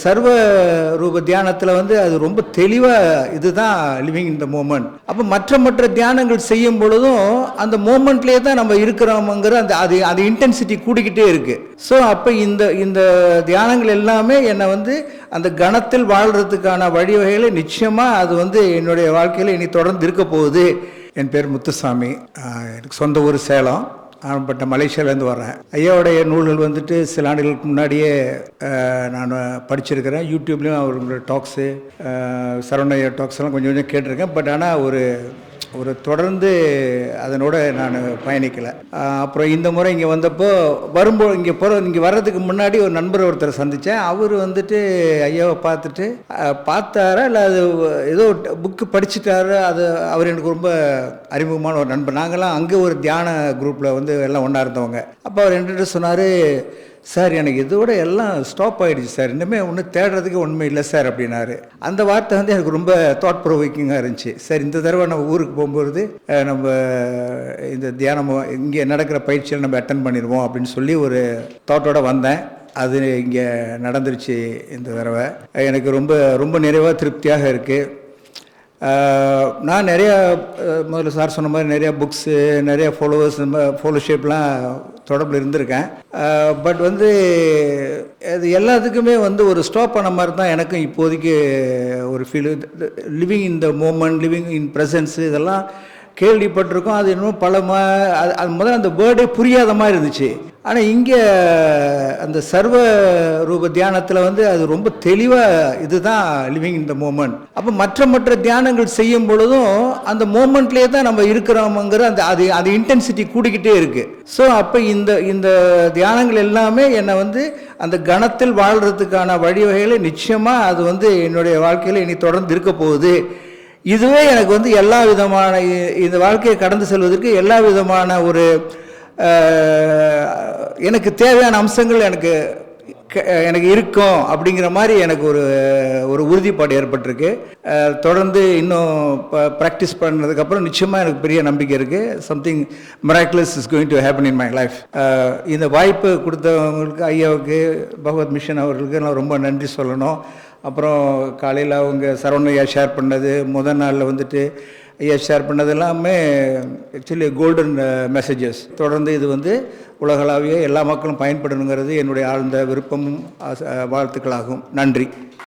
சர்வ ரூப தியானத்தில் அது ரொம்ப தெளிவாக இதுதான் லிவிங் இன் த மூமெண்ட். அப்போ மற்ற தியானங்கள் செய்யும் பொழுதும் அந்த மூமெண்ட்லேயே தான் நம்ம இருக்கிறோமுங்கிற அது இன்டென்சிட்டி கூடிக்கிட்டே இருக்கு. ஸோ அப்போ இந்த தியானங்கள் எல்லாமே என்னை அந்த கணத்தில் வாழ்கிறதுக்கான வழிவகைகளை நிச்சயமாக அது என்னுடைய வாழ்க்கையில் இனி தொடர்ந்து இருக்க போகுது. என் பேர் முத்துசாமி. எனக்கு சொந்த ஊர் சேலம். ஆரம்பப்பட்ட மலேசியாவிலேருந்து வரேன். ஐயாவுடைய நூல்கள் சில ஆண்டுகளுக்கு முன்னாடியே நான் படிச்சிருக்கிறேன். யூடியூப்லேயும் அவங்களோட டாக்ஸு சரவணையா டாக்ஸ் எல்லாம் கொஞ்சம் கொஞ்சம் கேட்டிருக்கேன். பட் ஆனால் ஒரு தொடர்ந்து அதனோட நான் பயணிக்கலை. அப்புறம் இந்த முறை இங்கே வந்தப்போ இங்கே வர்றதுக்கு முன்னாடி ஒரு நண்பர் ஒருத்தரை சந்தித்தேன். அவர் ஐயாவை பார்த்தாரா இல்லை அது ஏதோ புக்கு படிச்சுட்டாரு. அவர் எனக்கு ரொம்ப அறிமுகமான ஒரு நண்பர். நாங்கள்லாம் அங்கே ஒரு தியான குரூப்பில் எல்லாம் ஒன்றா இருந்தவங்க. அப்போ அவர் என்கிட்ட சொன்னார், சார் எனக்கு இதோட எல்லாம் ஸ்டாப் ஆகிடுச்சு சார், இன்னுமே ஒன்றும் தேடுறதுக்கு ஒன்றுமே இல்லை சார் அப்படின்னாரு. அந்த வார்த்தை எனக்கு ரொம்ப தாட் ப்ரொவோக்கிங்காக இருந்துச்சு. சார் இந்த தடவை நம்ம ஊருக்கு போகும்போது நம்ம இந்த தியானம் இங்கே நடக்கிற பயிற்சியில் நம்ம அட்டன் பண்ணிடுவோம் அப்படின்னு சொல்லி ஒரு தாட்டோட வந்தேன். அது இங்கே நடந்துருச்சு இந்த தடவை. எனக்கு ரொம்ப ரொம்ப நிறைவாக திருப்தியாக இருக்குது. நான் நிறையா முதல்ல சார் சொன்ன மாதிரி நிறையா புக்ஸு, நிறையா ஃபாலோவர்ஸ், ஃபாலோஷிப்லாம் தொடர்பில் இருந்திருக்கேன். பட் அது எல்லாத்துக்குமே ஒரு ஸ்டாப் பண்ண மாதிரி தான் எனக்கும் இப்போதைக்கு ஒரு feel. Living in the moment, living in presence, இதெல்லாம் கேள்விப்பட்டிருக்கோம். அது இன்னும் அது முதல்ல அந்த வேர்டே புரியாத மாதிரி இருந்துச்சு. ஆனால் இங்கே அந்த சர்வ ரூப தியானத்தில் அது ரொம்ப தெளிவாக இதுதான் லிவிங் இன் த மூமெண்ட். அப்போ மற்ற தியானங்கள் செய்யும் பொழுதும் அந்த மூமெண்ட்லேயே தான் நம்ம இருக்கிறோமுங்கிற அது இன்டென்சிட்டி கூடிக்கிட்டே இருக்கு. ஸோ அப்போ இந்த தியானங்கள் எல்லாமே என்னை அந்த கணத்தில் வாழ்கிறதுக்கான வழிவகைகளை நிச்சயமாக அது என்னுடைய வாழ்க்கையில் இனி தொடர்ந்து இருக்க போகுது. இதுவே எனக்கு எல்லா விதமான இந்த வாழ்க்கையை கடந்து செல்வதற்கு எல்லா விதமான ஒரு எனக்கு தேவையான அம்சங்கள் எனக்கு இருக்கும் அப்படிங்கிற மாதிரி எனக்கு ஒரு உறுதிப்பாடு ஏற்பட்டிருக்கு. தொடர்ந்து இன்னும் ப்ராக்டிஸ் பண்ணதுக்கப்புறம் நிச்சயமாக எனக்கு பெரிய நம்பிக்கை இருக்குது. Something miraculous is going to happen in my life. இந்த வாய்ப்பு கொடுத்தவங்களுக்கு, ஐயாவுக்கு, பகவத் மிஷன் அவர்களுக்கு நான் ரொம்ப நன்றி சொல்லணும். அப்புறம் காலையில் அவங்க சரவணையா ஷேர் பண்ணது, முதல் நாளில் ஐயா ஷேர் பண்ணது எல்லாமே ஆக்சுவலி கோல்டன் மெசேஜஸ். தொடர்ந்து இது உலகளாவிய எல்லா மக்களும் பயன்படணுங்கிறது என்னுடைய ஆழ்ந்த விருப்பமும் வாழ்த்துக்களாகும். நன்றி.